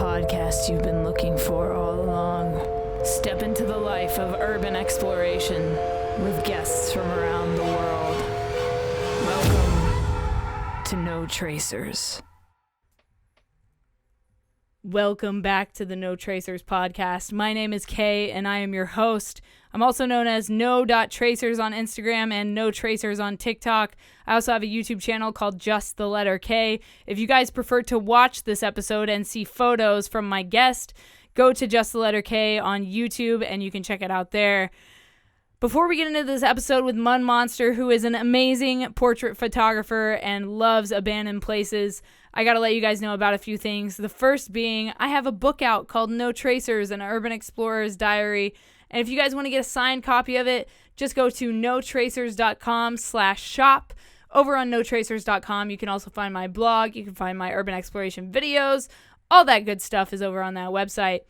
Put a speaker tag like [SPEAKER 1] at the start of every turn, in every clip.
[SPEAKER 1] podcast you've been looking for all along. Step into the life of urban exploration with guests from around the world. Welcome to No Tracers. Welcome back to the No Tracers podcast. My name is Kay, and I am your host. I'm also known as no.tracers on Instagram and no tracers on TikTok. I also have a YouTube channel called Just the Letter K. If you guys prefer to watch this episode and see photos from my guest, go to Just the Letter K on YouTube and you can check it out there. Before we get into this episode with Munmonster, who is an amazing portrait photographer and loves abandoned places, I gotta let you guys know about a few things. The first being, I have a book out called No Tracers, an Urban Explorer's Diary. And if you guys want to get a signed copy of it, just go to notracers.com/shop. Over on notracers.com, you can also find my blog. You can find my urban exploration videos. All that good stuff is over on that website.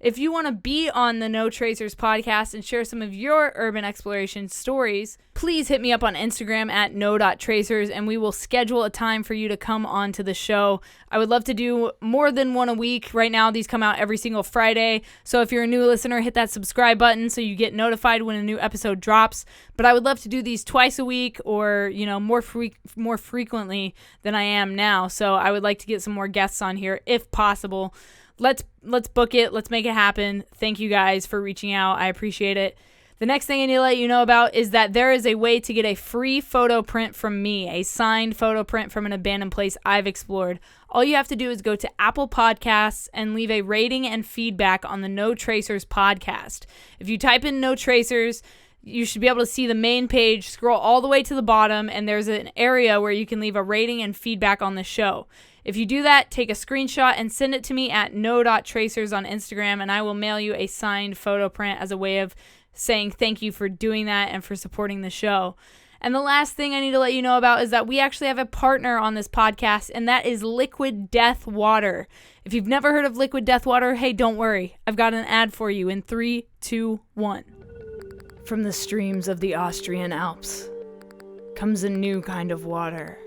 [SPEAKER 1] If you want to be on the No Tracers podcast and share some of your urban exploration stories, please hit me up on Instagram at no.tracers and we will schedule a time for you to come on to the show. I would love to do more than one a week. Right now, these come out every single Friday. So if you're a new listener, hit that subscribe button so you get notified when a new episode drops. But I would love to do these twice a week or, more frequently than I am now. So I would like to get some more guests on here if possible. Let's book it. Let's make it happen. Thank you guys for reaching out. I appreciate it. The next thing I need to let you know about is that there is a way to get a free photo print from me, a signed photo print from an abandoned place I've explored. All you have to do is go to Apple Podcasts and leave a rating and feedback on the No Tracers podcast. If you type in No Tracers, you should be able to see the main page, scroll all the way to the bottom, and there's an area where you can leave a rating and feedback on the show. If you do that, take a screenshot and send it to me at no.tracers on Instagram, and I will mail you a signed photo print as a way of saying thank you for doing that and for supporting the show. And the last thing I need to let you know about is that we actually have a partner on this podcast, and that is Liquid Death Water. If you've never heard of Liquid Death Water, hey, don't worry. I've got an ad for you in 3, 2, 1. From the streams of the Austrian Alps comes a new kind of water.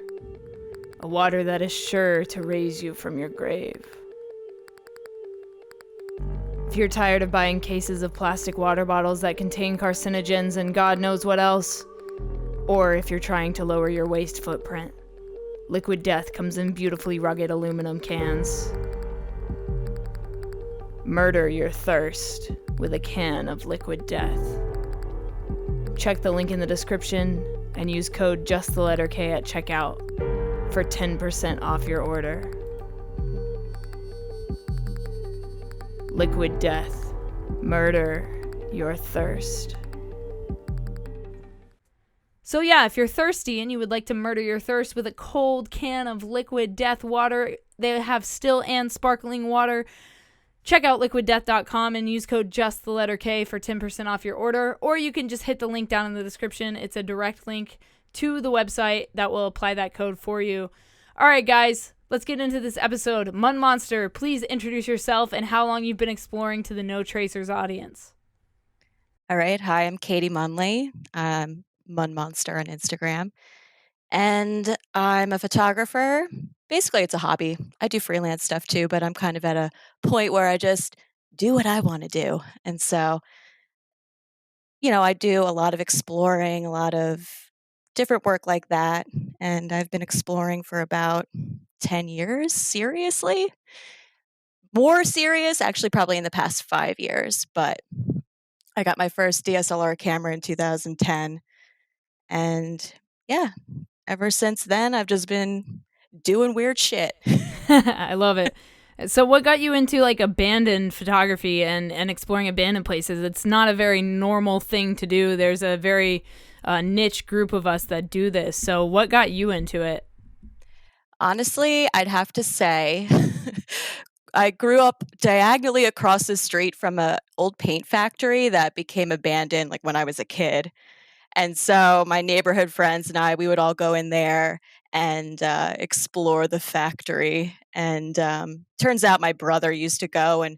[SPEAKER 1] A water that is sure to raise you from your grave. If you're tired of buying cases of plastic water bottles that contain carcinogens and God knows what else, or if you're trying to lower your waste footprint, Liquid Death comes in beautifully rugged aluminum cans. Murder your thirst with a can of Liquid Death. Check the link in the description and use code JustTheLetterK at checkout for 10% off your order. Liquid Death. Murder your thirst. So yeah, if you're thirsty and you would like to murder your thirst with a cold can of Liquid Death water, they have still and sparkling water. Check out liquiddeath.com and use code JustTheLetterK for 10% off your order, or you can just hit the link down in the description. It's a direct link to the website that will apply that code for you. All right, guys, let's get into this episode. Munmonster, please introduce yourself and how long you've been exploring to the No Tracers audience.
[SPEAKER 2] All right. Hi, I'm Katie Munley. I'm Munmonster on Instagram. And I'm a photographer. Basically, it's a hobby. I do freelance stuff too, but I'm kind of at a point where I just do what I want to do. And so, I do a lot of exploring, a lot of different work like that. And I've been exploring for about 10 years, seriously. More serious, actually, probably in the past 5 years. But I got my first DSLR camera in 2010. And yeah, ever since then, I've just been doing weird shit.
[SPEAKER 1] I love it. So what got you into abandoned photography and exploring abandoned places? It's not a very normal thing to do. There's a very niche group of us that do this. So what got you into it?
[SPEAKER 2] Honestly, I'd have to say I grew up diagonally across the street from an old paint factory that became abandoned when I was a kid. And so my neighborhood friends and I, we would all go in there and explore the factory. And turns out my brother used to go and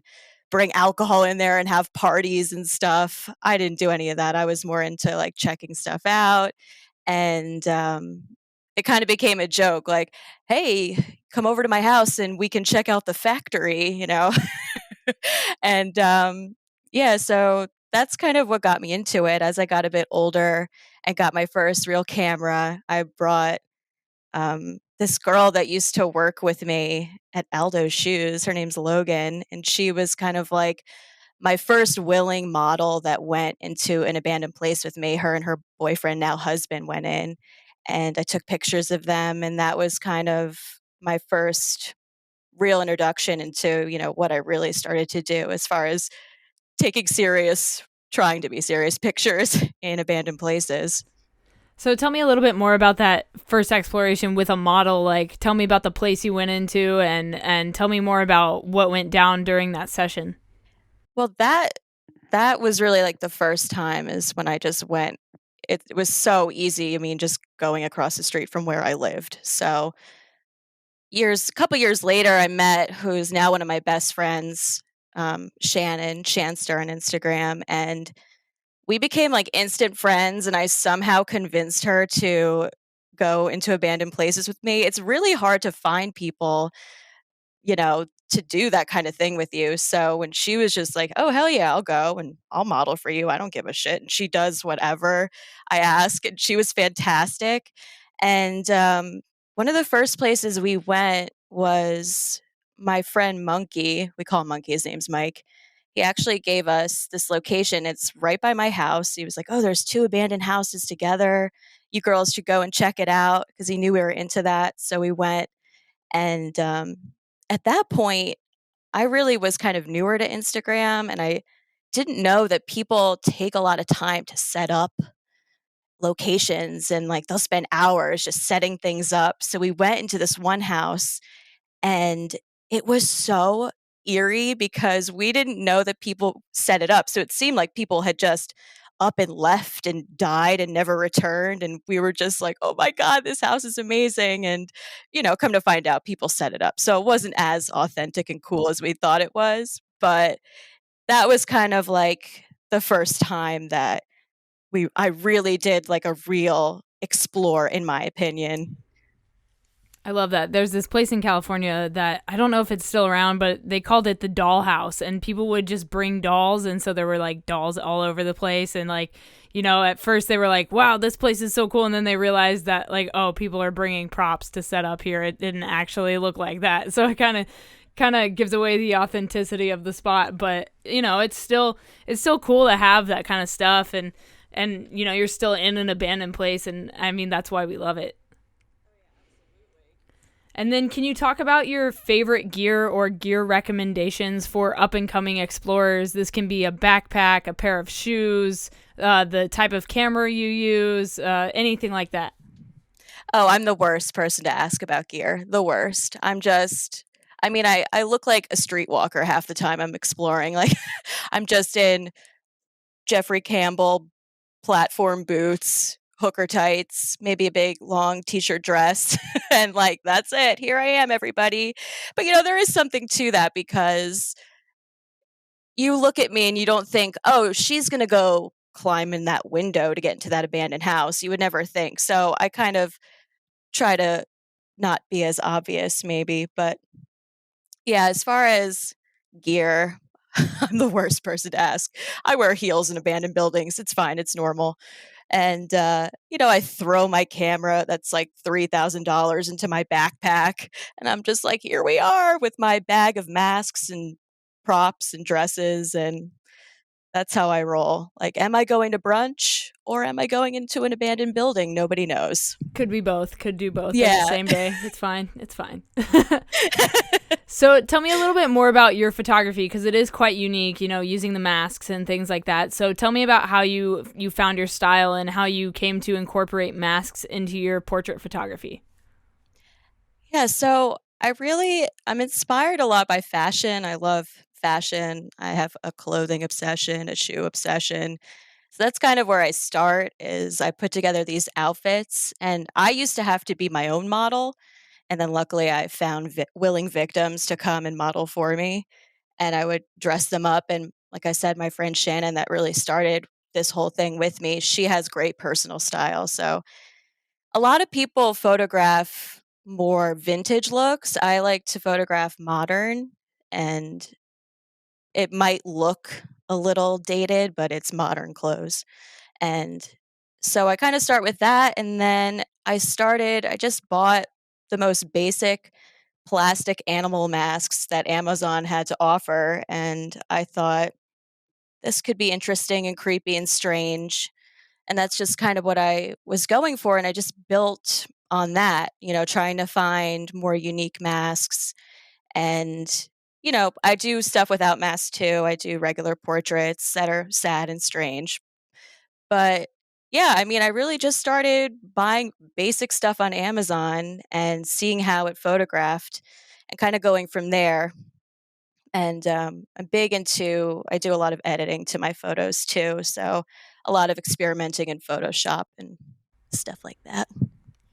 [SPEAKER 2] bring alcohol in there and have parties and stuff. I didn't do any of that. I was more into checking stuff out. And it kind of became a joke, like, "Hey, come over to my house and we can check out the factory," you know? And, yeah, so that's kind of what got me into it. As I got a bit older and got my first real camera, I brought, this girl that used to work with me at Aldo's Shoes. Her name's Logan, and she was kind of like my first willing model that went into an abandoned place with me. Her and her boyfriend, now husband, went in, and I took pictures of them, and that was kind of my first real introduction into, what I really started to do as far as taking serious trying to be serious pictures in abandoned places.
[SPEAKER 1] So tell me a little bit more about that first exploration with a model. Like, tell me about the place you went into, and tell me more about what went down during that session.
[SPEAKER 2] Well, that was really, like, the first time is when I just went. It was so easy, I mean, just going across the street from where I lived. So, a couple years later, I met who's now one of my best friends, Shannon Shanster on Instagram, and we became, like, instant friends, and I somehow convinced her to go into abandoned places with me. It's really hard to find people, to do that kind of thing with you. So when she was just like, "Oh, hell yeah, I'll go and I'll model for you. I don't give a shit." And she does whatever I ask, and she was fantastic. And one of the first places we went was my friend Monkey. We call him Monkey. His name's Mike. He actually gave us this location. It's right by my house. He was like, "Oh, there's two abandoned houses together. You girls should go and check it out," because he knew we were into that. So we went, and at that point, I really was kind of newer to Instagram, and I didn't know that people take a lot of time to set up locations, and like they'll spend hours just setting things up. So we went into this one house, and it was so eerie because we didn't know that people set it up. So it seemed like people had just up and left and died and never returned. And we were just like, "Oh my God, this house is amazing." And, come to find out people set it up. So it wasn't as authentic and cool as we thought it was. But that was kind of like the first time that I really did like a real explore, in my opinion.
[SPEAKER 1] I love that. There's this place in California that I don't know if it's still around, but they called it the doll house, and people would just bring dolls. And so there were like dolls all over the place. And like, at first they were like, wow, this place is so cool. And then they realized that like, oh, people are bringing props to set up here. It didn't actually look like that. So it kind of gives away the authenticity of the spot. But, it's still cool to have that kind of stuff. And, you're still in an abandoned place. And I mean, that's why we love it. And then can you talk about your favorite gear or gear recommendations for up and coming explorers? This can be a backpack, a pair of shoes, the type of camera you use, anything like that.
[SPEAKER 2] Oh, I'm the worst person to ask about gear. The worst. I look like a streetwalker half the time I'm exploring. Like, I'm just in Jeffrey Campbell platform boots, hooker tights, maybe a big long t-shirt dress, and like that's it. Here I am, everybody. But there is something to that because you look at me and you don't think, "Oh, she's going to go climb in that window to get into that abandoned house." You would never think. So I kind of try to not be as obvious maybe, but yeah, as far as gear, I'm the worst person to ask. I wear heels in abandoned buildings. It's fine. It's normal. And, I throw my camera that's like $3,000 into my backpack. And I'm just like, here we are with my bag of masks and props and dresses. And that's how I roll. Like, am I going to brunch or am I going into an abandoned building? Nobody knows.
[SPEAKER 1] Could be both. Could do both at the
[SPEAKER 2] Yeah.
[SPEAKER 1] same day. It's fine. It's fine. So tell me a little bit more about your photography because it is quite unique, using the masks and things like that. So tell me about how you found your style and how you came to incorporate masks into your portrait photography.
[SPEAKER 2] Yeah, so I'm inspired a lot by fashion. I love fashion. I have a clothing obsession, a shoe obsession. So that's kind of where I start is I put together these outfits, and I used to have to be my own model, and then luckily I found willing victims to come and model for me, and I would dress them up. And like I said, my friend Shannon that really started this whole thing with me, she has great personal style. So A lot of people photograph more vintage looks. I like to photograph modern, and it might look a little dated, but it's modern clothes. And so I kind of start with that. And then I just bought the most basic plastic animal masks that Amazon had to offer. And I thought this could be interesting and creepy and strange. And that's just kind of what I was going for. And I just built on that, trying to find more unique masks. And, I do stuff without masks too. I do regular portraits that are sad and strange. But yeah, I mean, I really just started buying basic stuff on Amazon and seeing how it photographed and kind of going from there. And I do a lot of editing to my photos too. So a lot of experimenting in Photoshop and stuff like that.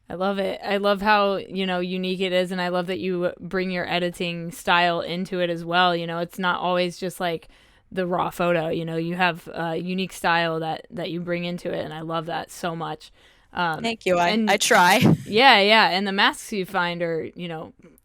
[SPEAKER 1] I love it. I love how, unique it is, and I love that you bring your editing style into it as well. It's not always just like the raw photo. You have a unique style that you bring into it, and I love that so much.
[SPEAKER 2] Thank you.
[SPEAKER 1] And
[SPEAKER 2] I try.
[SPEAKER 1] yeah, yeah, and the masks you find are,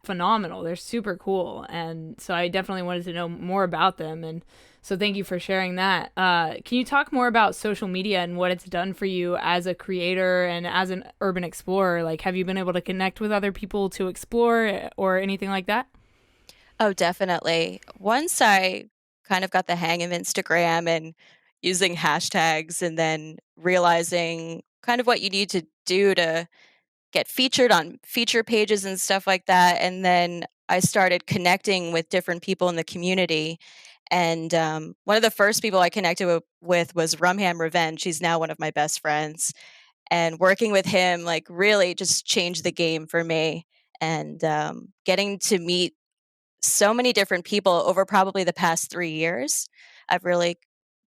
[SPEAKER 1] phenomenal. They're super cool, and so I definitely wanted to know more about them, and so thank you for sharing that. Can you talk more about social media and what it's done for you as a creator and as an urban explorer? Like, have you been able to connect with other people to explore or anything like that?
[SPEAKER 2] Oh, definitely. Once I kind of got the hang of Instagram and using hashtags and then realizing kind of what you need to do to get featured on feature pages and stuff like that. And then I started connecting with different people in the community. And one of the first people I connected with was Rumham Revenge. He's now one of my best friends. And working with him, like, really just changed the game for me. And getting to meet so many different people over probably the past 3 years, I've really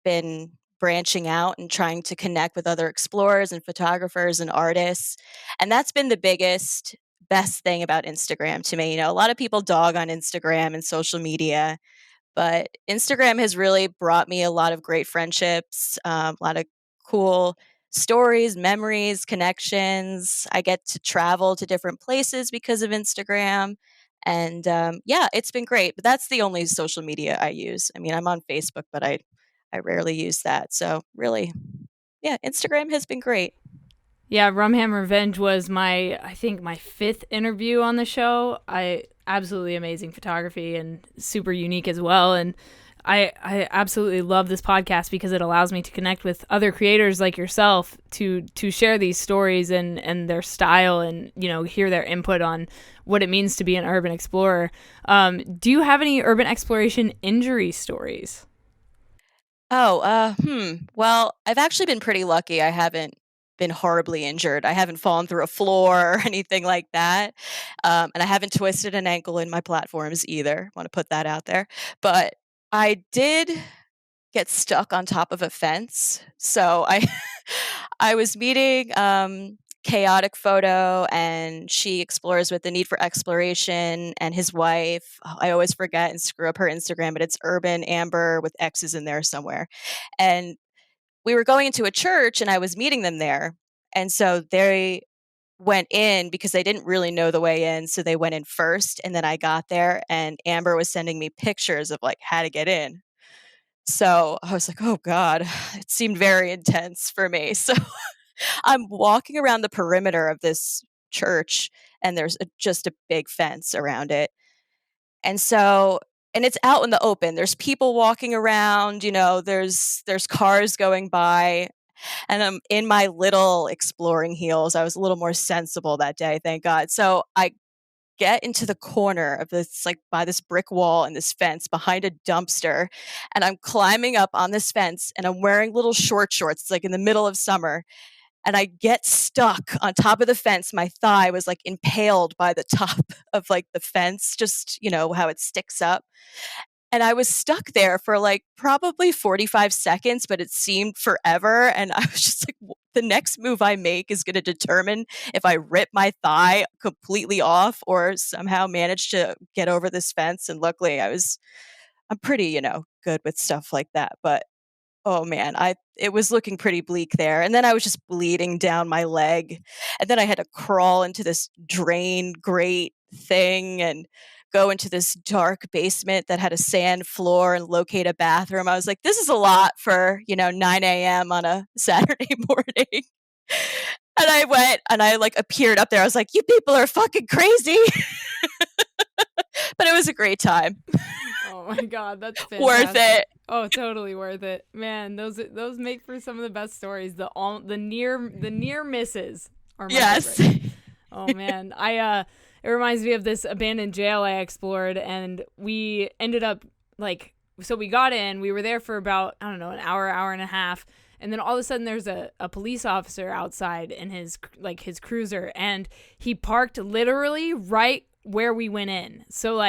[SPEAKER 2] been branching out and trying to connect with other explorers and photographers and artists. And that's been the best thing about Instagram to me. A lot of people dog on Instagram and social media, but Instagram has really brought me a lot of great friendships, a lot of cool stories, memories, connections. I get to travel to different places because of Instagram. And yeah, it's been great. But that's the only social media I use. I mean, I'm on Facebook, but I rarely use that. So really, yeah, Instagram has been great.
[SPEAKER 1] Yeah, Rumham Revenge was I think my fifth interview on the show. I absolutely amazing photography and super unique as well. And I absolutely love this podcast because it allows me to connect with other creators like yourself to share these stories and their style and hear their input on what it means to be an urban explorer. Do you have any urban exploration injury stories?
[SPEAKER 2] Oh, well, I've actually been pretty lucky. I haven't been horribly injured. I haven't fallen through a floor or anything like that. And I haven't twisted an ankle in my platforms either. Want to put that out there. But I did get stuck on top of a fence. So I I was meeting Chaotic Photo, and she explores with the need for exploration, and his wife. Oh, I always forget and screw up her Instagram, but it's Urban Amber with X's in there somewhere. And we were going into a church, and I was meeting them there. And so they went in because they didn't really know the way in, so they went in first, and then I got there, and Amber was sending me pictures of like how to get in. So I was like, "Oh god." It seemed very intense for me. So I'm walking around the perimeter of this church, and there's just a big fence around it. And so and it's out in the open. There's people walking around, there's cars going by, and I'm in my little exploring heels. I was a little more sensible that day, thank God. So I get into the corner of this, like, by this brick wall and this fence behind a dumpster, and I'm climbing up on this fence, and I'm wearing little short shorts. It's like in the middle of summer, and I get stuck on top of the fence. My thigh was like impaled by the top of like the fence, just, how it sticks up. And I was stuck there for like probably 45 seconds, but it seemed forever. And I was just like, the next move I make is going to determine if I rip my thigh completely off or somehow manage to get over this fence. And luckily I'm pretty, good with stuff like that. But Oh man, it was looking pretty bleak there. And then I was just bleeding down my leg. And then I had to crawl into this drain grate thing and go into this dark basement that had a sand floor and locate a bathroom. I was like, this is a lot for, 9 a.m. on a Saturday morning. And I went and I like appeared up there. I was like, you people are fucking crazy. But it was a great time.
[SPEAKER 1] Oh my god, that's fantastic.
[SPEAKER 2] Worth it.
[SPEAKER 1] Oh, totally worth it, man. Those make for some of the best stories. The near misses are my favorite. Oh man, it reminds me of this abandoned jail I explored, and we ended up so we got in. We were there for about, I don't know, an hour and a half, and then all of a sudden there's a police officer outside in his cruiser, and he parked literally right where we went in. So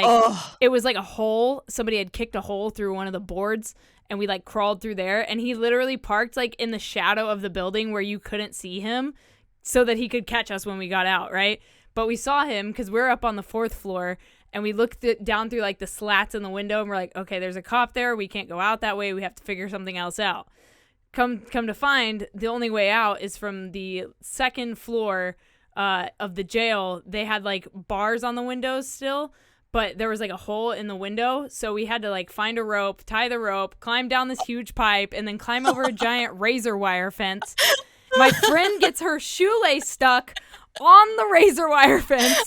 [SPEAKER 1] It was like a hole. Somebody had kicked a hole through one of the boards, and we crawled through there, and he literally parked in the shadow of the building where you couldn't see him so that he could catch us when we got out, right? But we saw him because we're up on the 4th floor, and we looked down through the slats in the window, and we're like, okay, there's a cop there. We can't go out that way. We have to figure something else out. Come to find, the only way out is from the 2nd floor of the jail. They had bars on the windows still, but there was a hole in the window, so we had to find a rope, tie the rope, climb down this huge pipe, and then climb over a giant razor wire fence. My friend gets her shoelace stuck on the razor wire fence.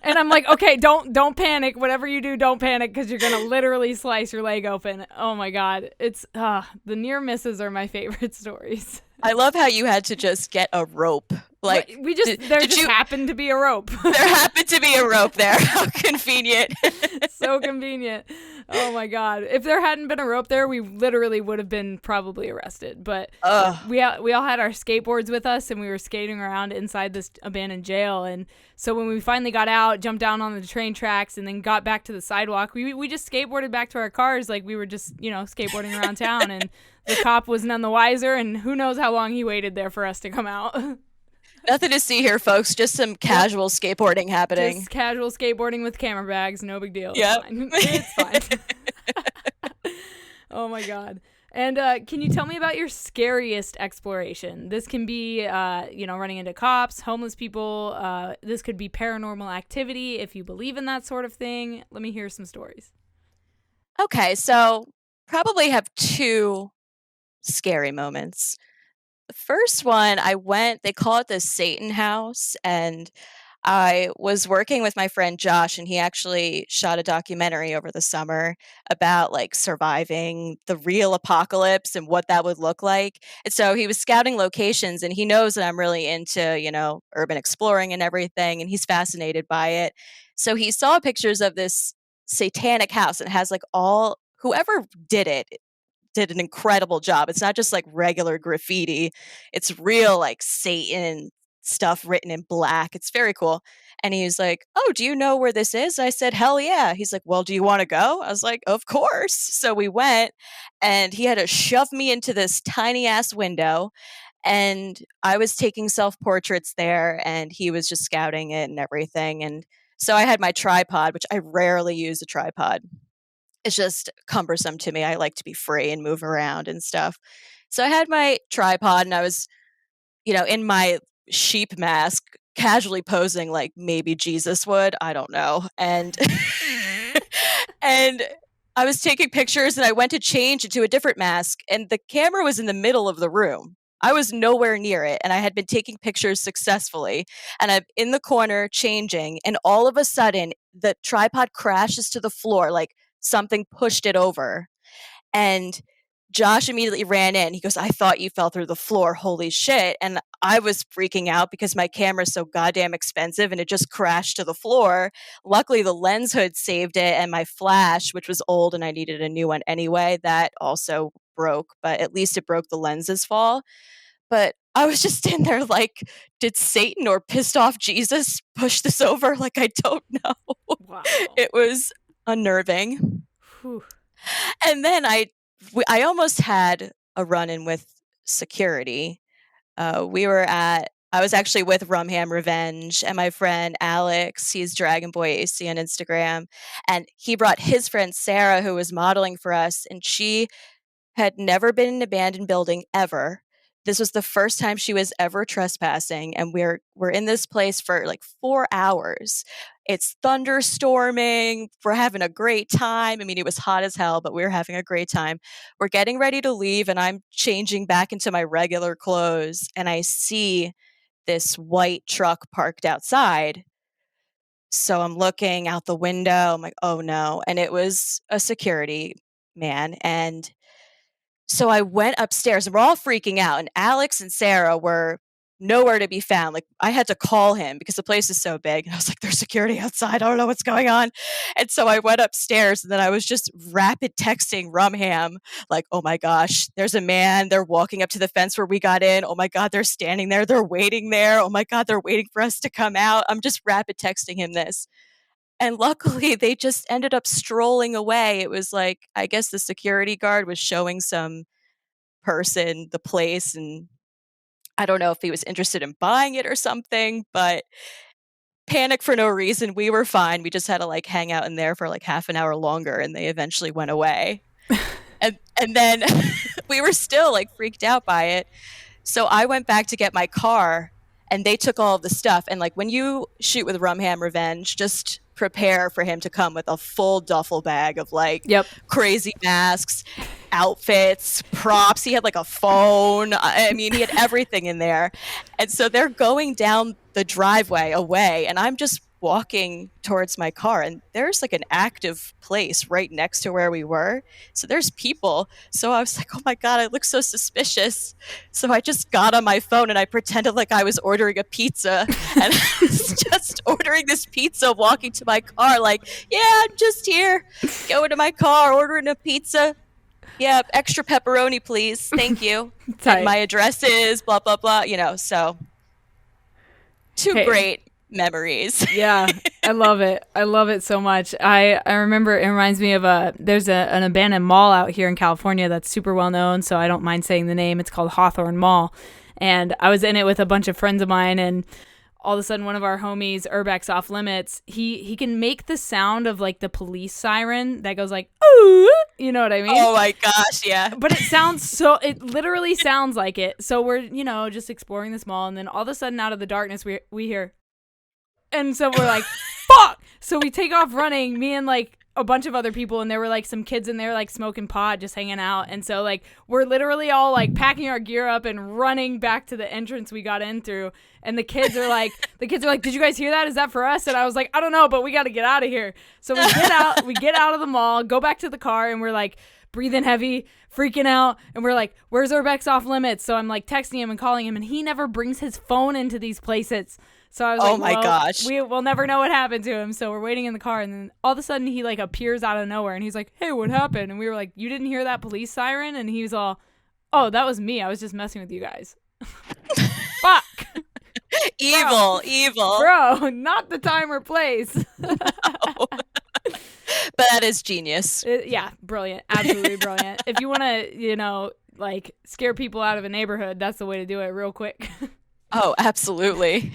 [SPEAKER 1] And I'm like, okay, don't panic. Whatever you do, don't panic, because you're gonna literally slice your leg open. Oh my god, it's the near misses are my favorite stories.
[SPEAKER 2] I love how you had to just get a rope.
[SPEAKER 1] There happened to be a rope.
[SPEAKER 2] There happened to be a rope there. How convenient.
[SPEAKER 1] So convenient. Oh my god. If there hadn't been a rope there, we literally would have been probably arrested. But we all had our skateboards with us, and we were skating around inside this abandoned jail. And so when we finally got out, jumped down on the train tracks, and then got back to the sidewalk, we just skateboarded back to our cars like we were just, skateboarding around town. And the cop was none the wiser, and who knows how long he waited there for us to come out.
[SPEAKER 2] Nothing to see here, folks. Just some casual skateboarding happening.
[SPEAKER 1] Just casual skateboarding with camera bags. No big deal.
[SPEAKER 2] Yep.
[SPEAKER 1] It's fine. Oh, my God. And can you tell me about your scariest exploration? This can be, running into cops, homeless people. This could be paranormal activity if you believe in that sort of thing. Let me hear some stories.
[SPEAKER 2] Okay, so probably have 2 scary moments. The first one, they call it the Satan House, and I was working with my friend Josh, and he actually shot a documentary over the summer about surviving the real apocalypse and what that would look like. And so he was scouting locations, and he knows that I'm really into, urban exploring and everything, and he's fascinated by it. So he saw pictures of this satanic house, and it has whoever did it did an incredible job. It's not just regular graffiti. It's real Satan stuff written in black. It's very cool. And he was like, "Oh, do you know where this is?" I said, "Hell yeah." He's like, "Well, do you want to go?" I was like, "Of course." So we went, and he had to shove me into this tiny ass window, and I was taking self-portraits there, and he was just scouting it and everything. And so I had my tripod, which I rarely use a tripod. It's just cumbersome to me. I like to be free and move around and stuff. So I had my tripod, and I was, in my sheep mask, casually posing like maybe Jesus would. I don't know. And and I was taking pictures, and I went to change into a different mask, and the camera was in the middle of the room. I was nowhere near it, and I had been taking pictures successfully, and I'm in the corner changing, and all of a sudden the tripod crashes to the floor like something pushed it over. And Josh immediately ran in. He goes, "I thought you fell through the floor. Holy shit." And I was freaking out because my camera's so goddamn expensive, and it just crashed to the floor. Luckily, the lens hood saved it, and my flash, which was old and I needed a new one anyway, that also broke, but at least it broke the lens's fall. But I was just in there like, did Satan or pissed off Jesus push this over? I don't know.
[SPEAKER 1] Wow.
[SPEAKER 2] It was unnerving.
[SPEAKER 1] Whew.
[SPEAKER 2] And then I almost had a run-in with security. I was actually with Rumham Revenge, and my friend Alex, he's Dragon Boy AC on Instagram, and he brought his friend Sarah, who was modeling for us, and she had never been in an abandoned building ever. This was the first time she was ever trespassing, and we're in this place for like 4 hours. It's thunderstorming. We're having a great time. I mean, it was hot as hell, but we were having a great time. We're getting ready to leave, and I'm changing back into my regular clothes, and I see this white truck parked outside. So I'm looking out the window. I'm like, oh no. And it was a security man. And so I went upstairs and we're all freaking out. And Alex and Sarah were nowhere to be found. Like, I had to call him because the place is so big. And I was like, there's security outside. I don't know what's going on. And so I went upstairs and then I was just rapid texting Rumham, like, oh my gosh, there's a man. They're walking up to the fence where we got in. Oh my God, they're standing there. They're waiting there. Oh my God, they're waiting for us to come out. I'm just rapid texting him this. And luckily, they just ended up strolling away. It was like, I guess the security guard was showing some person the place, and I don't know if he was interested in buying it or something, but panic for no reason. We were fine. We just had to like hang out in there for like half an hour longer, and they eventually went away. And then we were still like freaked out by it. So I went back to get my car, and they took all of the stuff. And like when you shoot with Rumham Revenge, just prepare for him to come with a full duffel bag of like crazy masks, outfits, props. He had like a phone. I mean, he had everything in there. And so they're going down the driveway away, and I'm just walking towards my car, and there's like an active place right next to where we were. So there's people. So I was like, oh my God, I look so suspicious. So I just got on my phone and I pretended like I was ordering a pizza, and I was just ordering this pizza, walking to my car like, yeah, I'm just here, going to my car, ordering a pizza. Yeah, extra pepperoni, please. Thank you. And my address is blah, blah, blah, so two great memories.
[SPEAKER 1] Yeah, I love it. I love it so much. I remember it reminds me of there's an abandoned mall out here in California that's super well known, so I don't mind saying the name. It's called Hawthorne Mall. And I was in it with a bunch of friends of mine, and all of a sudden one of our homies, Urbex Off Limits, he can make the sound of like the police siren that goes like, ooh, you know what I mean?
[SPEAKER 2] Oh my gosh, yeah.
[SPEAKER 1] But it literally sounds like it. So we're, just exploring this mall, and then all of a sudden out of the darkness we hear, and so we're like, fuck! So we take off running, me and like a bunch of other people, and there were like some kids in there like smoking pot, just hanging out. And so like we're literally all like packing our gear up and running back to the entrance we got in through. And the kids are like, did you guys hear that? Is that for us? And I was like, I don't know, but we got to get out of here. So we get out of the mall, go back to the car, and we're like breathing heavy, freaking out. And we're like, where's Urbex Off Limits? So I'm like texting him and calling him, and he never brings his phone into these places. So I was like,
[SPEAKER 2] my gosh.
[SPEAKER 1] We'll never know what happened to him. So we're waiting in the car, and then all of a sudden he like appears out of nowhere, and he's like, hey, what happened? And we were like, you didn't hear that police siren? And he was all, oh, that was me. I was just messing with you guys. Fuck.
[SPEAKER 2] Evil.
[SPEAKER 1] Bro, not the time or place.
[SPEAKER 2] No. But that is genius.
[SPEAKER 1] Yeah, brilliant. Absolutely brilliant. If you want to, like scare people out of a neighborhood, that's the way to do it real quick.
[SPEAKER 2] Oh, absolutely.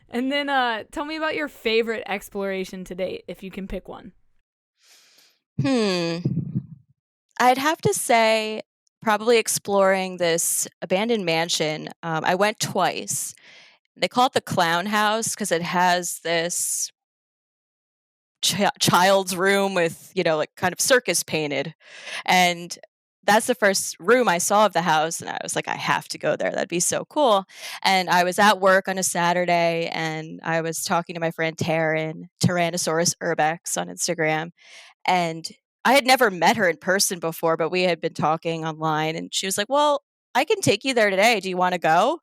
[SPEAKER 1] And then tell me about your favorite exploration to date, if you can pick one.
[SPEAKER 2] I'd have to say probably exploring this abandoned mansion. I went twice. They call it the Clown House because it has this child's room with, like kind of circus painted. And that's the first room I saw of the house, and I was like, I have to go there. That'd be so cool. And I was at work on a Saturday, and I was talking to my friend Taryn, Tyrannosaurus Urbex on Instagram, and I had never met her in person before, but we had been talking online, and she was like, well, I can take you there today. Do you want to go?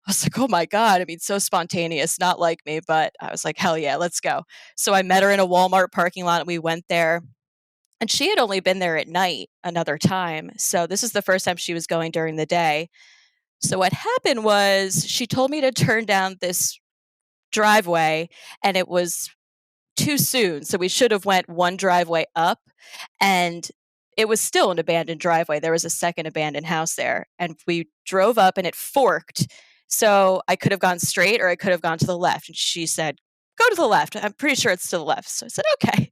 [SPEAKER 2] I was like, oh my God. I mean, so spontaneous, not like me, but I was like, hell yeah, let's go. So I met her in a Walmart parking lot, and we went there. And she had only been there at night another time. So this is the first time she was going during the day. So what happened was she told me to turn down this driveway, and it was too soon. So we should have went one driveway up, and it was still an abandoned driveway. There was a second abandoned house there, and we drove up and it forked. So I could have gone straight or I could have gone to the left. And she said, go to the left. I'm pretty sure it's to the left. So I said, okay.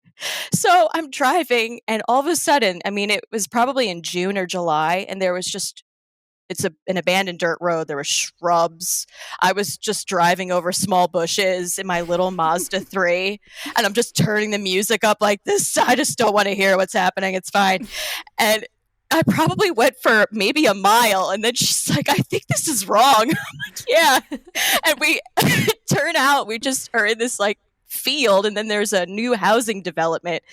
[SPEAKER 2] So I'm driving, and all of a sudden, I mean, it was probably in June or July, and there was just, it's an abandoned dirt road. There were shrubs. I was just driving over small bushes in my little Mazda 3, and I'm just turning the music up like this. I just don't want to hear what's happening. It's fine. And I probably went for maybe a mile, and then she's like, I think this is wrong. I'm like, yeah. And we turn out, we just are in this like field, and then there's a new housing development.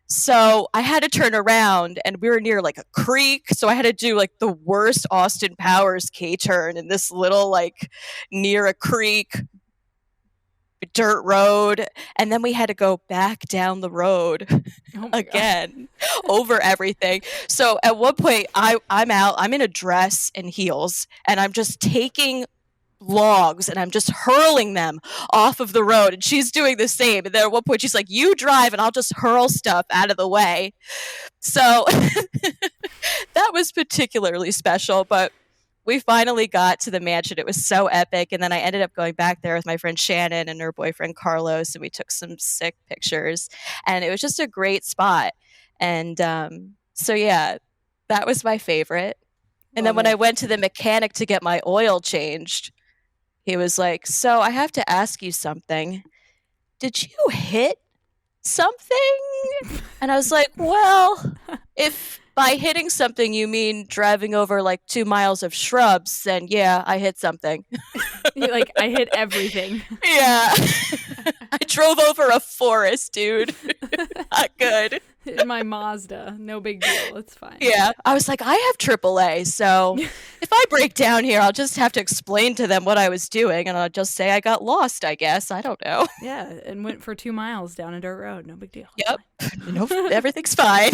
[SPEAKER 2] So I had to turn around, and we were near like a creek. So I had to do like the worst Austin Powers K-turn in this little like near a creek dirt road. And then we had to go back down the road again over everything. So at one point I'm out, I'm in a dress and heels, and I'm just taking logs and I'm just hurling them off of the road, and she's doing the same. And then at one point she's like, you drive and I'll just hurl stuff out of the way. So that was particularly special, but we finally got to the mansion. It was so epic. And then I ended up going back there with my friend Shannon and her boyfriend Carlos, and we took some sick pictures, and it was just a great spot. And so yeah, that was my favorite. And then when I went to the mechanic to get my oil changed, he was like, so I have to ask you something. Did you hit something? And I was like, well, if by hitting something you mean driving over like 2 miles of shrubs, then yeah, I hit something.
[SPEAKER 1] You're like, I hit everything.
[SPEAKER 2] Yeah. I drove over a forest, dude. Not good.
[SPEAKER 1] In my Mazda. No big deal. It's fine.
[SPEAKER 2] Yeah. I was like, I have AAA, so if I break down here, I'll just have to explain to them what I was doing, and I'll just say I got lost, I guess. I don't know.
[SPEAKER 1] Yeah, and went for 2 miles down a dirt road. No big deal.
[SPEAKER 2] Yep. Everything's fine.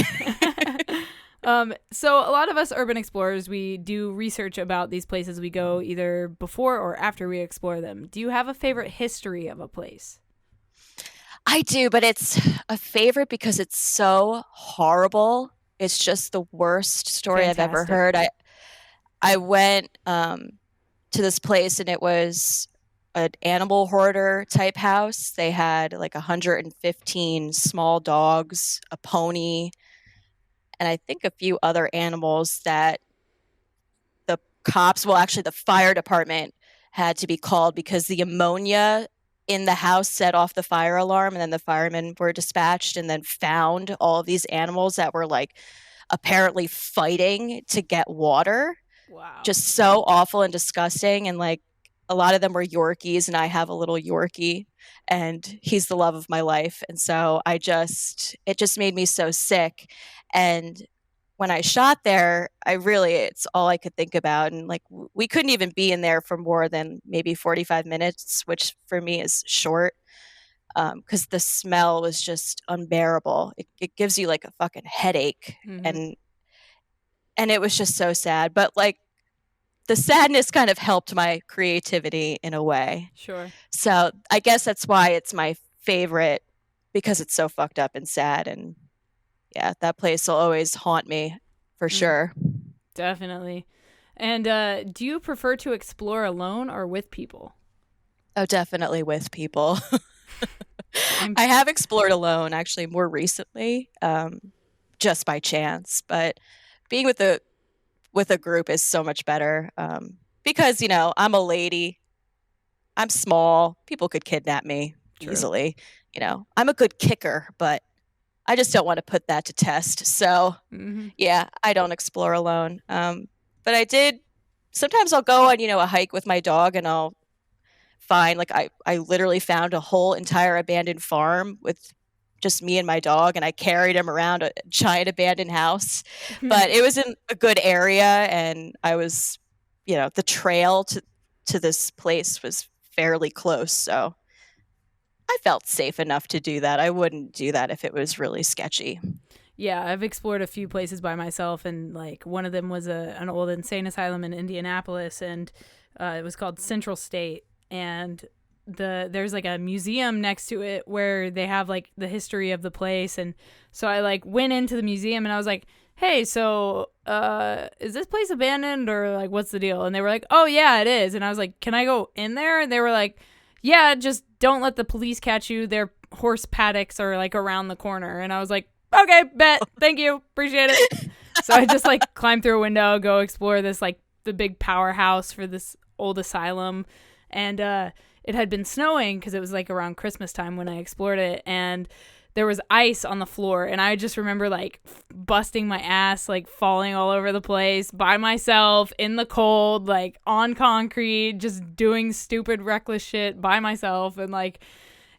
[SPEAKER 1] So a lot of us urban explorers, we do research about these places we go either before or after we explore them. Do you have a favorite history of a place?
[SPEAKER 2] I do, but it's a favorite because it's so horrible. It's just the worst story I've ever heard. I went to this place, and it was an animal hoarder type house. They had like 115 small dogs, a pony, and I think a few other animals that the cops, well, actually the fire department had to be called because the ammonia in the house set off the fire alarm, and then the firemen were dispatched and then found all of these animals that were like apparently fighting to get water.
[SPEAKER 1] Wow.
[SPEAKER 2] Just so awful and disgusting. And like a lot of them were Yorkies, and I have a little Yorkie, and he's the love of my life. And so it just made me so sick. And when I shot there, it's all I could think about. And like, we couldn't even be in there for more than maybe 45 minutes, which for me is short, because the smell was just unbearable. It gives you like a fucking headache.
[SPEAKER 1] Mm-hmm.
[SPEAKER 2] And it was just so sad. But like, the sadness kind of helped my creativity in a way.
[SPEAKER 1] Sure.
[SPEAKER 2] So I guess that's why it's my favorite, because it's so fucked up and sad. And yeah, that place will always haunt me for sure.
[SPEAKER 1] Definitely. And do you prefer to explore alone or with people?
[SPEAKER 2] Oh, definitely with people. I have explored alone actually more recently, just by chance. But being with a group is so much better, because, I'm a lady. I'm small. People could kidnap me easily. I'm a good kicker, but I just don't want to put that to test. So, yeah, I don't explore alone. But I did. Sometimes I'll go on, a hike with my dog, and I'll find, like, I literally found a whole entire abandoned farm with just me and my dog, and I carried him around a giant abandoned house. But it was in a good area, and I was, the trail to this place was fairly close. So I felt safe enough to do that. I wouldn't do that if it was really sketchy.
[SPEAKER 1] Yeah, I've explored a few places by myself, and like one of them was an old insane asylum in Indianapolis, and it was called Central State, and there's like a museum next to it where they have like the history of the place. And so I like went into the museum, and I was like, hey, so is this place abandoned, or like what's the deal? And they were like, oh yeah, it is. And I was like, can I go in there? And they were like, yeah, just don't let the police catch you. Their horse paddocks are like around the corner. And I was like, okay, bet. Thank you. Appreciate it. So I just like climb through a window, go explore this like the big powerhouse for this old asylum. And it had been snowing because it was like around Christmas time when I explored it. And there was ice on the floor. And I just remember like busting my ass, like falling all over the place by myself in the cold, like on concrete, just doing stupid, reckless shit by myself. And like,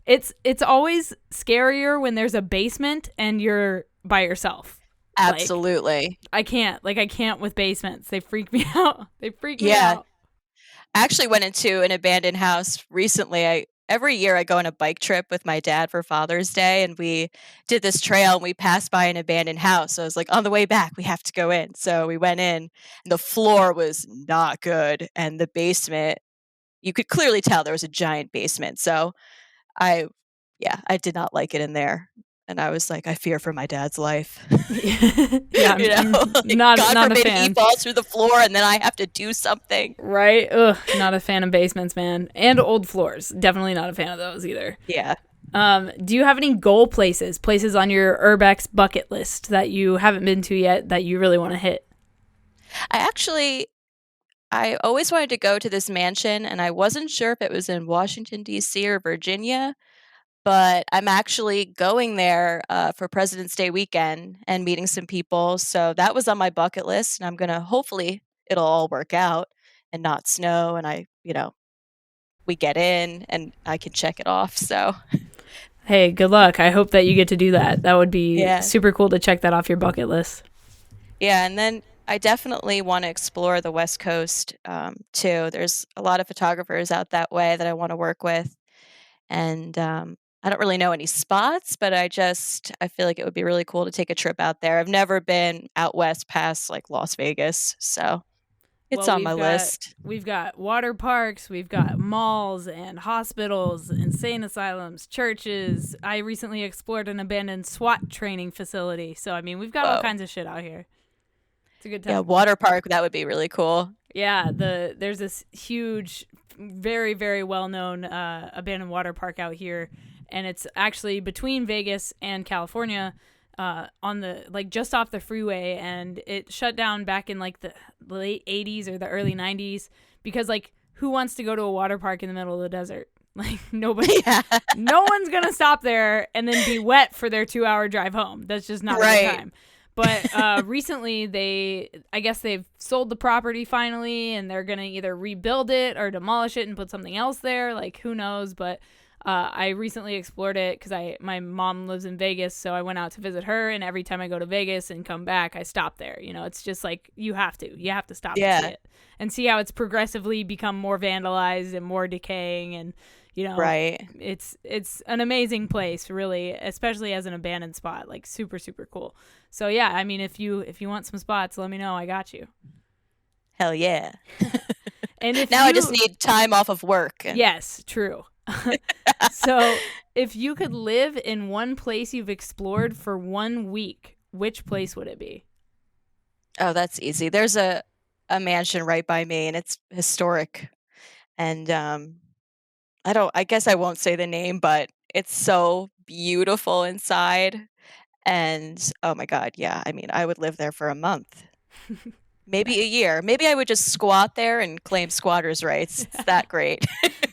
[SPEAKER 1] it's always scarier when there's a basement and you're by yourself.
[SPEAKER 2] Absolutely.
[SPEAKER 1] Like, I can't with basements. They freak me out. They freak me out.
[SPEAKER 2] I actually went into an abandoned house recently. Every year I go on a bike trip with my dad for Father's Day, and we did this trail and we passed by an abandoned house. So I was like, on the way back, we have to go in. So we went in, and the floor was not good. And the basement, you could clearly tell there was a giant basement. So I did not like it in there. And I was like, I fear for my dad's life.
[SPEAKER 1] Yeah, I'm
[SPEAKER 2] like,
[SPEAKER 1] not
[SPEAKER 2] God
[SPEAKER 1] a
[SPEAKER 2] forbid
[SPEAKER 1] fan.
[SPEAKER 2] he falls through the floor and then I have to do something.
[SPEAKER 1] Right? Ugh, not a fan of basements, man. And old floors. Definitely not a fan of those either.
[SPEAKER 2] Yeah.
[SPEAKER 1] Do you have any goal places on your Urbex bucket list that you haven't been to yet that you really want to hit?
[SPEAKER 2] I always wanted to go to this mansion, and I wasn't sure if it was in Washington, D.C. or Virginia, but I'm actually going there for President's Day weekend and meeting some people. So that was on my bucket list, and I'm going to hopefully it'll all work out and not snow, and we get in and I can check it off. So,
[SPEAKER 1] hey, good luck. I hope that you get to do that. That would be
[SPEAKER 2] Yeah.
[SPEAKER 1] super cool to check that off your bucket list.
[SPEAKER 2] Yeah, and then I definitely want to explore the West Coast too. There's a lot of photographers out that way that I want to work with, and I don't really know any spots, but I feel like it would be really cool to take a trip out there. I've never been out west past like Las Vegas, so it's on my list.
[SPEAKER 1] We've got water parks, we've got malls and hospitals, insane asylums, churches. I recently explored an abandoned SWAT training facility. So, I mean, we've got all kinds of shit out here. It's a good time.
[SPEAKER 2] Yeah, water park, that would be really cool.
[SPEAKER 1] Yeah, there's this huge, very, very well-known abandoned water park out here, and it's actually between Vegas and California, on the like just off the freeway, and it shut down back in like the late 80s or the early 90s because like who wants to go to a water park in the middle of the desert? Like nobody, no one's gonna stop there and then be wet for their 2-hour drive home. That's just not a good time. But recently I guess they've sold the property finally, and they're going to either rebuild it or demolish it and put something else there. Like, who knows? But I recently explored it because my mom lives in Vegas, so I went out to visit her, and every time I go to Vegas and come back, I stop there. You know, it's just like you have to stop and see it and see how it's progressively become more vandalized and more decaying, and it's an amazing place, really, especially as an abandoned spot, like super, super cool. So yeah, I mean, if you want some spots, let me know. I got you.
[SPEAKER 2] Hell yeah.
[SPEAKER 1] And
[SPEAKER 2] I just need time off of work.
[SPEAKER 1] Yes, true. So if you could live in one place you've explored for 1 week, which place would it be?
[SPEAKER 2] Oh, that's easy. There's a mansion right by me, and it's historic. And I guess I won't say the name, but it's so beautiful inside. And oh my God, yeah. I mean, I would live there for a month, maybe a year. Maybe I would just squat there and claim squatters' rights. It's that great.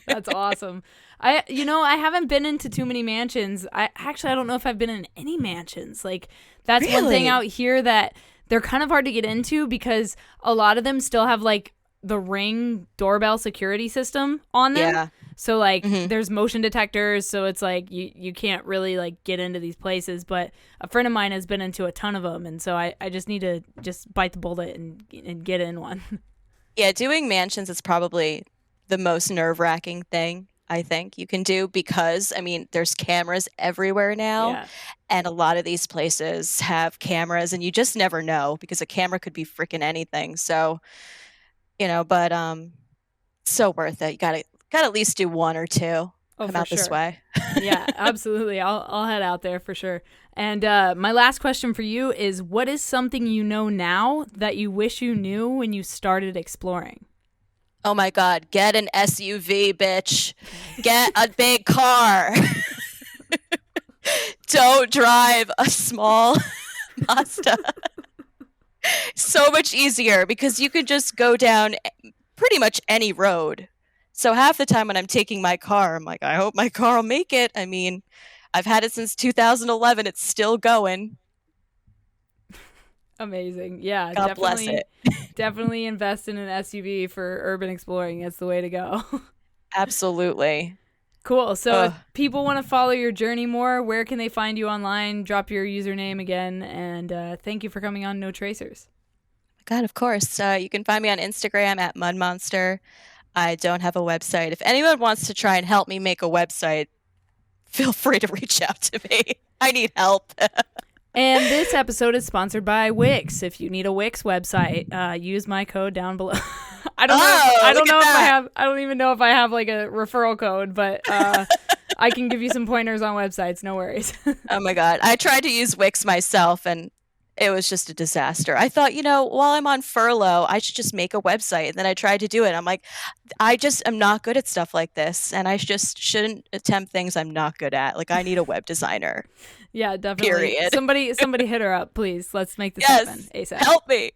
[SPEAKER 1] That's awesome. I haven't been into too many mansions. I don't know if I've been in any mansions. Like, that's one thing out here that they're kind of hard to get into because a lot of them still have like the Ring doorbell security system on them. Yeah. So like there's motion detectors, so it's like you can't really like get into these places. But a friend of mine has been into a ton of them, and so I just need to just bite the bullet and get in one.
[SPEAKER 2] Yeah, doing mansions is probably the most nerve-wracking thing I think you can do because, I mean, there's cameras everywhere now, and a lot of these places have cameras, and you just never know because a camera could be freaking anything. So, but so worth it. You gotta at least do one or two. Come out this way.
[SPEAKER 1] Yeah, absolutely. I'll head out there for sure. And my last question for you is, what is something you know now that you wish you knew when you started exploring?
[SPEAKER 2] Oh my God, get an SUV, bitch. Get a big car. Don't drive a small Mazda. So much easier because you could just go down pretty much any road. So half the time when I'm taking my car, I'm like, I hope my car will make it. I mean, I've had it since 2011. It's still going.
[SPEAKER 1] Amazing. Yeah,
[SPEAKER 2] God bless it.
[SPEAKER 1] Definitely invest in an SUV for urban exploring. That's the way to go.
[SPEAKER 2] Absolutely.
[SPEAKER 1] Cool. So if people want to follow your journey more, where can they find you online? Drop your username again. And thank you for coming on No Tracers.
[SPEAKER 2] God, of course. You can find me on Instagram at Munmonster. I don't have a website. If anyone wants to try and help me make a website, feel free to reach out to me. I need help.
[SPEAKER 1] And this episode is sponsored by Wix. If you need a Wix website, use my code down below. I don't even know if I have like a referral code, but I can give you some pointers on websites. No worries.
[SPEAKER 2] Oh my God. I tried to use Wix myself and it was just a disaster. I thought, while I'm on furlough, I should just make a website. And then I tried to do it. I'm like, I just am not good at stuff like this. And I just shouldn't attempt things I'm not good at. Like, I need a web designer.
[SPEAKER 1] Yeah, definitely.
[SPEAKER 2] Period.
[SPEAKER 1] Somebody hit her up, please. Let's make this happen ASAP.
[SPEAKER 2] Help me.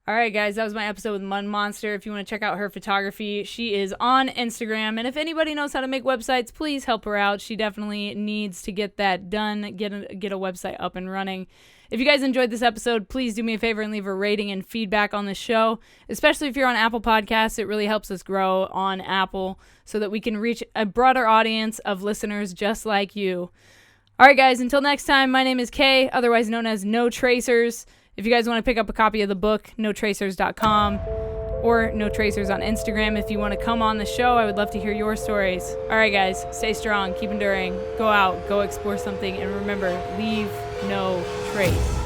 [SPEAKER 1] All right, guys, that was my episode with Munmonster. If you want to check out her photography, she is on Instagram. And if anybody knows how to make websites, please help her out. She definitely needs to get that done, get a website up and running. If you guys enjoyed this episode, please do me a favor and leave a rating and feedback on the show, especially if you're on Apple Podcasts. It really helps us grow on Apple so that we can reach a broader audience of listeners just like you. All right, guys, until next time, my name is Kay, otherwise known as No Tracers. If you guys want to pick up a copy of the book, notracers.com or No Tracers on Instagram. If you want to come on the show, I would love to hear your stories. All right, guys, stay strong, keep enduring, go out, go explore something, and remember, leave no trace.